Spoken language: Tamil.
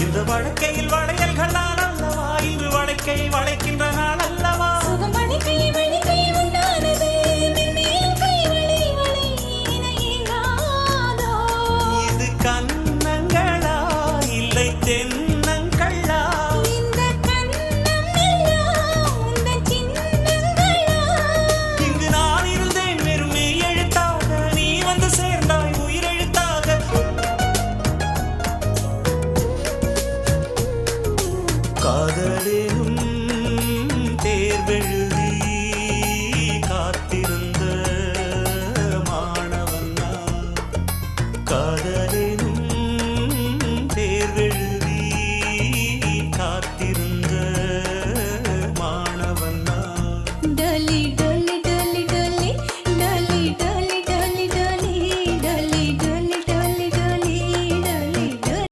இந்த வழக்கையில் வளையல்களால் அல்லவா இன்று வழக்கை வளைக்கின்ற நாள் அல்லவா இது கண்ணங்களா இல்லை தென்னங்களா இங்கு நான் இருந்தேன் வெறுமே எழுத்தாக நீ வந்து சேர்ந்தாய் உயிரெழுத்தாக காதலே